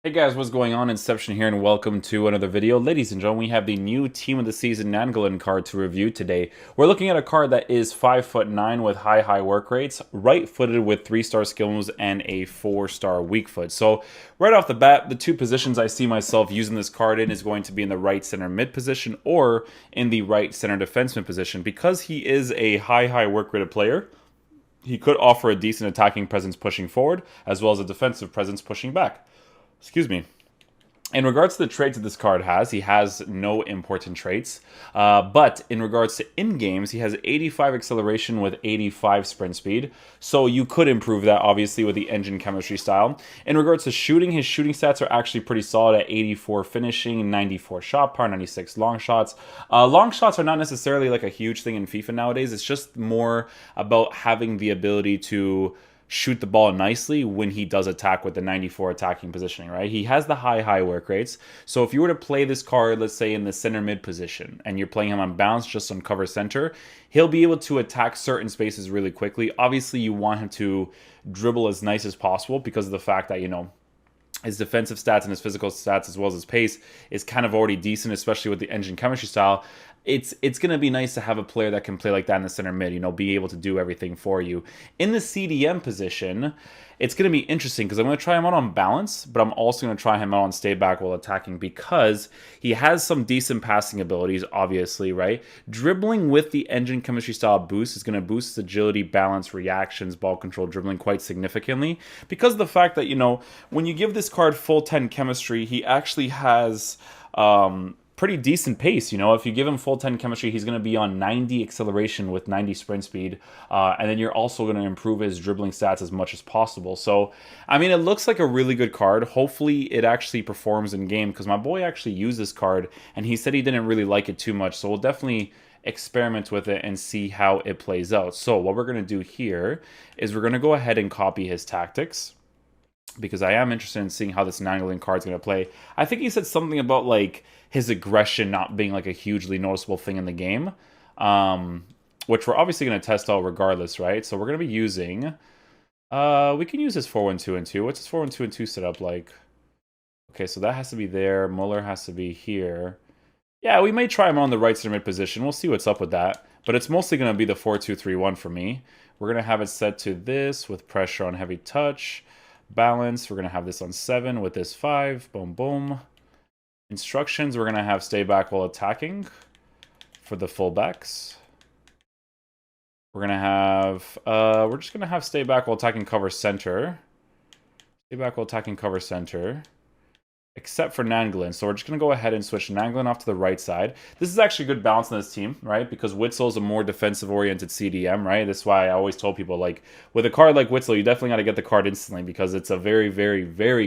Hey guys, what's going on? Inception here, and welcome to another video. Ladies and gentlemen, we have the new Team of the Season Nainggolan card to review today. We're looking at a card that is 5'9" with high work rates, right-footed with 3-star skill moves, and a 4-star weak foot. So right off the bat, the two positions I see myself using this card in is going to be in the right center mid position or in the right center defenseman position. Because he is a high work rated player, he could offer a decent attacking presence pushing forward, as well as a defensive presence pushing back. Excuse me. In regards to the traits that this card has, he has no important traits. But in regards to in-games, he has 85 acceleration with 85 sprint speed. So you could improve that, obviously, with the engine chemistry style. In regards to shooting, his shooting stats are actually pretty solid at 84 finishing, 94 shot power, 96 long shots. Long shots are not necessarily like a huge thing in FIFA nowadays. It's just more about having the ability to shoot the ball nicely when he does attack with the 94 attacking positioning, right? He has the high work rates. So if you were to play this card, let's say in the center mid position, and you're playing him on bounce just on cover center, he'll be able to attack certain spaces really quickly. Obviously, you want him to dribble as nice as possible because of the fact that, his defensive stats and his physical stats as well as his pace is kind of already decent, especially with the engine chemistry style. It's going to be nice to have a player that can play like that in the center mid, be able to do everything for you. In the CDM position, it's going to be interesting because I'm going to try him out on balance, but I'm also going to try him out on stay back while attacking because he has some decent passing abilities, obviously, right? Dribbling with the engine chemistry style boost is going to boost his agility, balance, reactions, ball control, dribbling quite significantly because of the fact that, when you give this card full 10 chemistry, he actually has pretty decent pace. If you give him full 10 chemistry, he's going to be on 90 acceleration with 90 sprint speed, and then you're also going to improve his dribbling stats as much as possible. So it looks like a really good card. Hopefully it actually performs in game, because my boy actually used this card and he said he didn't really like it too much, so we'll definitely experiment with it and see how it plays out. So what we're going to do here is we're going to go ahead and copy his tactics, because I am interested in seeing how this Nainggolan card is going to play. I think he said something about like his aggression not being like a hugely noticeable thing in the game, which we're obviously going to test out regardless, right? So we're going to be using, we can use his 4-1-2-2. What's his 4-1-2-2 setup like? Okay, so that has to be there. Muller has to be here. Yeah, we may try him on the right center mid position. We'll see what's up with that. But it's mostly going to be the 4-2-3-1 for me. We're going to have it set to this with pressure on heavy touch. Balance, we're going to have this on 7 with this 5. Boom, boom. Instructions, we're going to have stay back while attacking for the fullbacks. We're going to have, we're just going to have stay back while attacking cover center. Stay back while attacking cover center. Except for Nainggolan. So we're just going to go ahead and switch Nainggolan off to the right side. This is actually good balance in this team, right? Because Witsel is a more defensive-oriented CDM, right? That's why I always told people, like, with a card like Witsel, you definitely got to get the card instantly because it's a very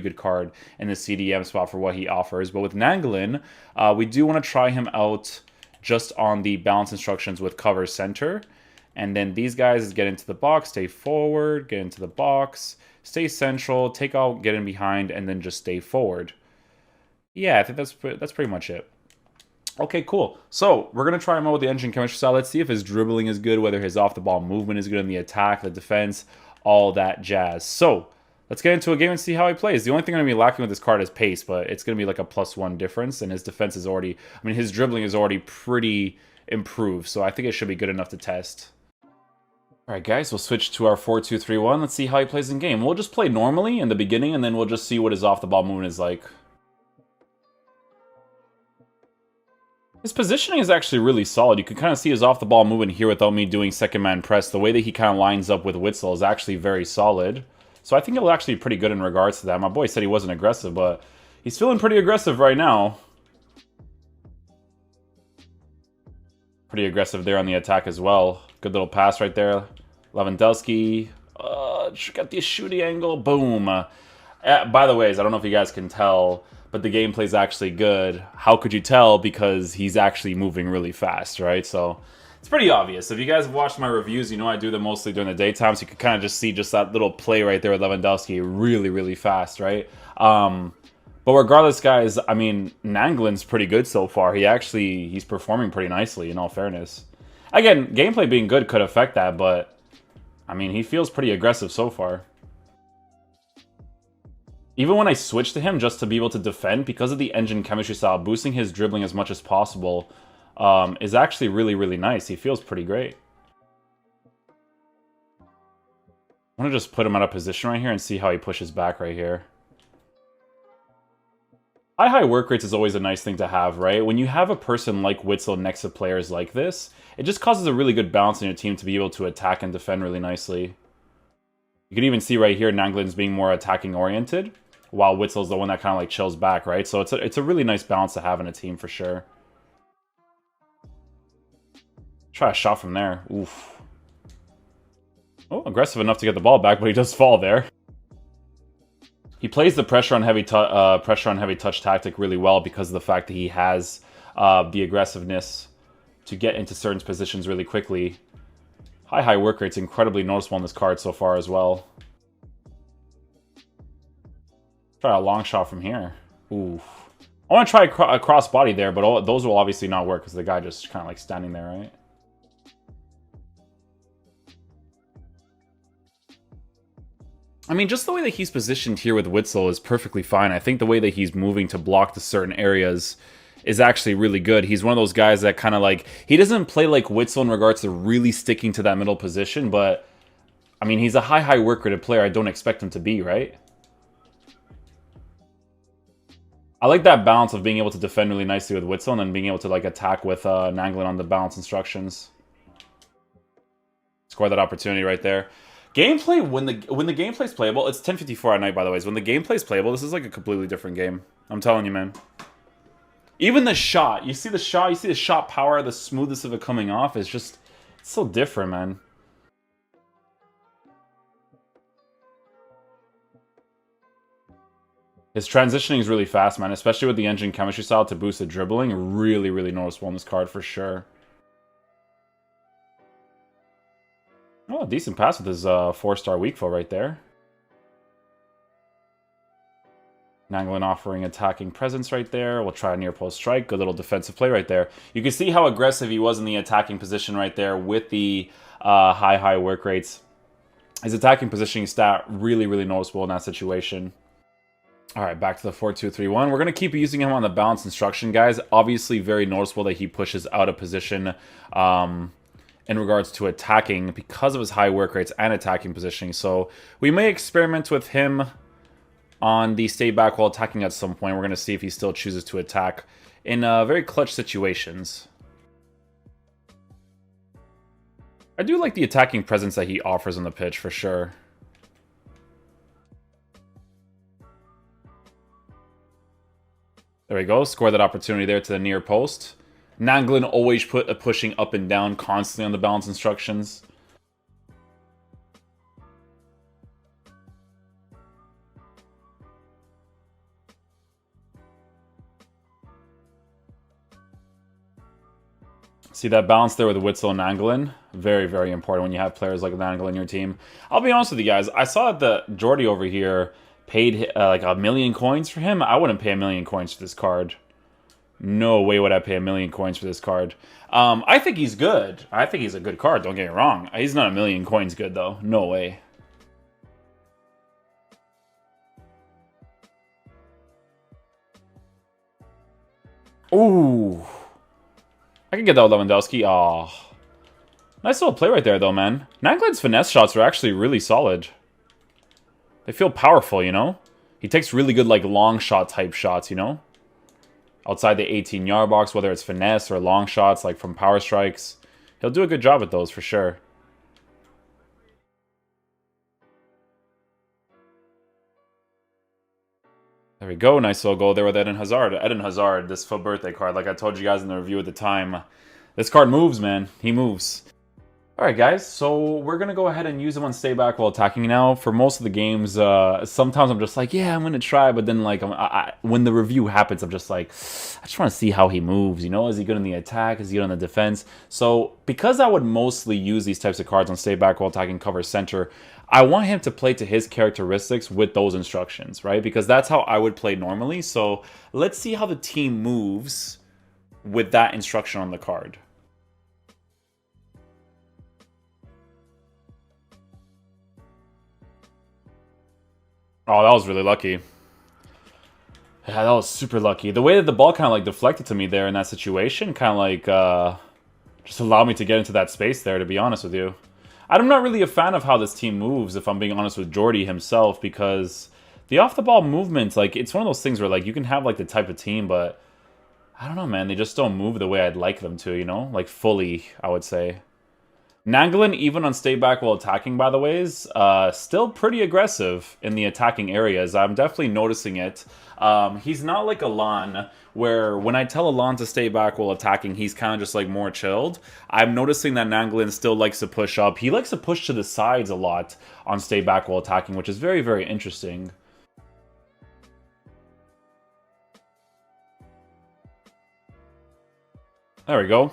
good card in the CDM spot for what he offers. But with Nainggolan, we do want to try him out just on the balance instructions with cover center. And then these guys get into the box, stay forward, get into the box, stay central, take out, get in behind, and then just stay forward. Yeah, I think that's pretty much it. Okay, cool. So we're going to try him out with the engine chemistry style. Let's see if his dribbling is good, whether his off-the-ball movement is good in the attack, the defense, all that jazz. So let's get into a game and see how he plays. The only thing I'm going to be lacking with this card is pace, but it's going to be like a +1 difference, and his defense is already, his dribbling is already pretty improved, so I think it should be good enough to test. Alright guys, we'll switch to our 4-2-3-1. Let's see how he plays in game. We'll just play normally in the beginning, and then we'll just see what his off-the-ball movement is like. His positioning is actually really solid. You can kind of see his off-the-ball movement here without me doing second-man press. The way that he kind of lines up with Witsel is actually very solid. So I think he'll actually be pretty good in regards to that. My boy said he wasn't aggressive, but he's feeling pretty aggressive right now. Pretty aggressive there on the attack as well. Good little pass right there. Lewandowski. Got the shooting angle. Boom. By the way, I don't know if you guys can tell, but the gameplay is actually good. How could you tell? Because he's actually moving really fast, right? So it's pretty obvious. If you guys have watched my reviews, you know I do them mostly during the daytime, so you can kind of just see just that little play right there with Lewandowski really fast, right? But regardless, guys, Nainggolan's pretty good so far. He's performing pretty nicely, in all fairness. Again, gameplay being good could affect that, but he feels pretty aggressive so far. Even when I switch to him just to be able to defend, because of the engine chemistry style, boosting his dribbling as much as possible is actually really, really nice. He feels pretty great. I want to just put him out of position right here and see how he pushes back right here. High work rates is always a nice thing to have, right? When you have a person like Witsel next to players like this, it just causes a really good balance in your team to be able to attack and defend really nicely. You can even see right here, Nainggolan's being more attacking oriented, while Witzel's the one that kind of like chills back, right? So it's a really nice balance to have in a team for sure. Try a shot from there. Oof. Oh, aggressive enough to get the ball back, but he does fall there. He plays the pressure on heavy touch tactic really well because of the fact that he has the aggressiveness to get into certain positions really quickly. High work rate's incredibly noticeable on this card so far as well. Try a long shot from here. Ooh. I want to try a cross body there, but those will obviously not work because the guy just kind of like standing there, right? I mean, just the way that he's positioned here with Witsel is perfectly fine. I think the way that he's moving to block to certain areas is actually really good. He's one of those guys that kind of like... He doesn't play like Witsel in regards to really sticking to that middle position, but... I mean, he's a high work rated player. I don't expect him to be, right? I like that balance of being able to defend really nicely with Witsel and then being able to like attack with Nainggolan on the balance instructions. Score that opportunity right there. Gameplay, when the gameplay's playable, it's 10:54 at night, by the way. So when the gameplay's playable, this is like a completely different game. I'm telling you, man. Even the shot, you see the shot power, the smoothness of it coming off is just, it's so different, man. His transitioning is really fast, man, especially with the engine chemistry style to boost the dribbling. Really, really noticeable on this card for sure. Oh, decent pass with his 4-star weak foot right there. Nainggolan offering attacking presence right there. We'll try a near post strike. Good little defensive play right there. You can see how aggressive he was in the attacking position right there with the high work rates. His attacking positioning stat really, really noticeable in that situation. All right, back to the 4-2-3-1. We're going to keep using him on the balance instruction, guys. Obviously, very noticeable that he pushes out of position in regards to attacking because of his high work rates and attacking positioning. So we may experiment with him on the stay back while attacking at some point. We're going to see if he still chooses to attack in very clutch situations. I do like the attacking presence that he offers on the pitch for sure. There we go. Score that opportunity there to the near post. Nainggolan always pushing up and down constantly on the balance instructions. See that balance there with Witsel and Nainggolan? Very, very important when you have players like Nainggolan in your team. I'll be honest with you guys. I saw that Jordy over here paid like 1,000,000 coins for him. I wouldn't pay 1,000,000 coins for this card. No way would I pay 1,000,000 coins for this card. I think he's good. I think he's a good card, don't get me wrong. He's not 1,000,000 coins good, though. No way. Ooh. I can get that with Lewandowski. Oh. Nice little play right there, though, man. Nainggolan's finesse shots are actually really solid. They feel powerful, you know? He takes really good, like, long shot type shots, you know? Outside the 18-yard box, whether it's finesse or long shots, like from power strikes. He'll do a good job at those, for sure. There we go. Nice little goal there with Eden Hazard. Eden Hazard, this FUT birthday card, like I told you guys in the review at the time. This card moves, man. He moves. Alright guys, so we're going to go ahead and use him on stay back while attacking now. For most of the games, sometimes I'm just like, yeah, I'm going to try, but then like when the review happens, I'm just like, I just want to see how he moves, you know? Is he good in the attack? Is he good in the defense? So because I would mostly use these types of cards on stay back while attacking cover center, I want him to play to his characteristics with those instructions, right? Because that's how I would play normally. So let's see how the team moves with that instruction on the card. Oh, that was really lucky. Yeah, that was super lucky. The way that the ball kind of like deflected to me there in that situation kind of like just allowed me to get into that space there, to be honest with you. I'm not really a fan of how this team moves, if I'm being honest with Jordy himself, because the off-the-ball movement, like, it's one of those things where, like, you can have, like, the type of team, but I don't know, man. They just don't move the way I'd like them to, you know? Like, fully, I would say. Nainggolan, even on stay back while attacking, by the way, is still pretty aggressive in the attacking areas. I'm definitely noticing it. He's not like Alon, where when I tell Alon to stay back while attacking, he's kind of just like more chilled. I'm noticing that Nainggolan still likes to push up. He likes to push to the sides a lot on stay back while attacking, which is very, very interesting. There we go.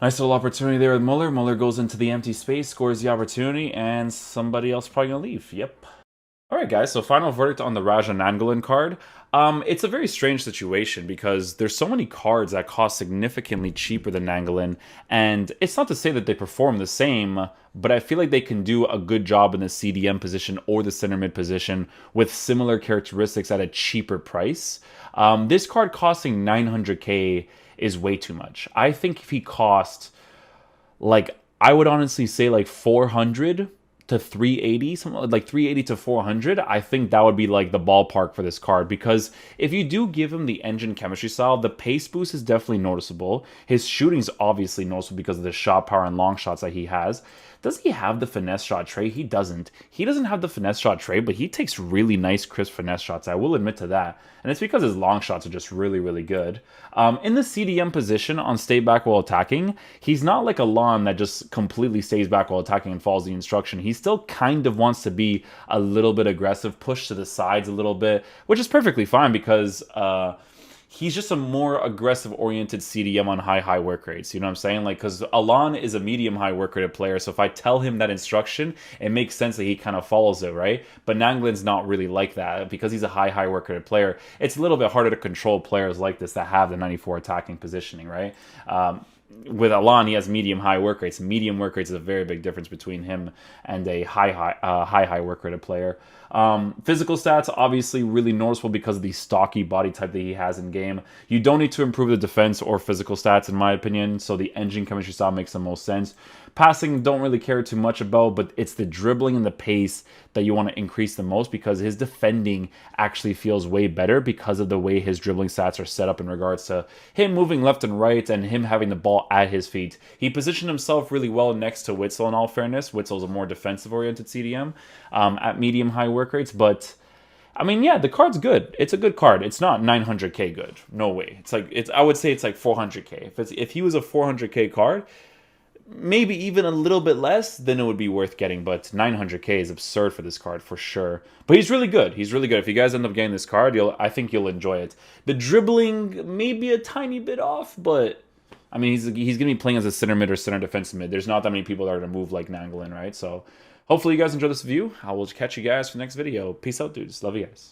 Nice little opportunity there with Muller. Muller goes into the empty space, scores the opportunity, and somebody else probably going to leave. Yep. All right, guys, so final verdict on the Raja Nainggolan card. It's a very strange situation because there's so many cards that cost significantly cheaper than Nainggolan, and it's not to say that they perform the same, but I feel like they can do a good job in the CDM position or the center mid position with similar characteristics at a cheaper price. This card costing 900k is way too much. I think if he cost, like, I would honestly say like 400 to 380, something like 380 to 400, I think that would be like the ballpark for this card, because if you do give him the engine chemistry style, the pace boost is definitely noticeable. His shooting is obviously noticeable because of the shot power and long shots that he has. Does he have the finesse shot tray? He doesn't. He doesn't have the finesse shot tray, but he takes really nice, crisp finesse shots. I will admit to that. And it's because his long shots are just really, really good. In the CDM position on stay back while attacking, he's not like a Lon that just completely stays back while attacking and follows the instruction. He still kind of wants to be a little bit aggressive, push to the sides a little bit, which is perfectly fine because he's just a more aggressive-oriented CDM on high work rates. You know what I'm saying? Like, because Alon is a medium-high work rated player, so if I tell him that instruction, it makes sense that he kind of follows it, right? But Nainggolan's not really like that. Because he's a high work rated player, it's a little bit harder to control players like this that have the 94 attacking positioning, right? With Alon, he has medium-high work rates. Medium work rates is a very big difference between him and a high work rated player. Physical stats, obviously really noticeable because of the stocky body type that he has in game. You don't need to improve the defense or physical stats, in my opinion, so the engine chemistry style makes the most sense. Passing, don't really care too much about, but it's the dribbling and the pace that you want to increase the most, because his defending actually feels way better because of the way his dribbling stats are set up in regards to him moving left and right and him having the ball at his feet. He positioned himself really well next to Witsel, in all fairness. Witsel's a more defensive-oriented CDM at medium-high work rates, but I mean, yeah, the card's good. It's a good card. It's not 900k good. No way. I would say it's like 400k. If he was a 400k card, maybe even a little bit less, then it would be worth getting. But 900k is absurd for this card for sure. But he's really good. He's really good. If you guys end up getting this card, I think you'll enjoy it. The dribbling may be a tiny bit off, but I mean, he's going to be playing as a center mid or center defensive mid. There's not that many people that are going to move like Nainggolan, right? So hopefully you guys enjoy this view. I will catch you guys for the next video. Peace out, dudes. Love you guys.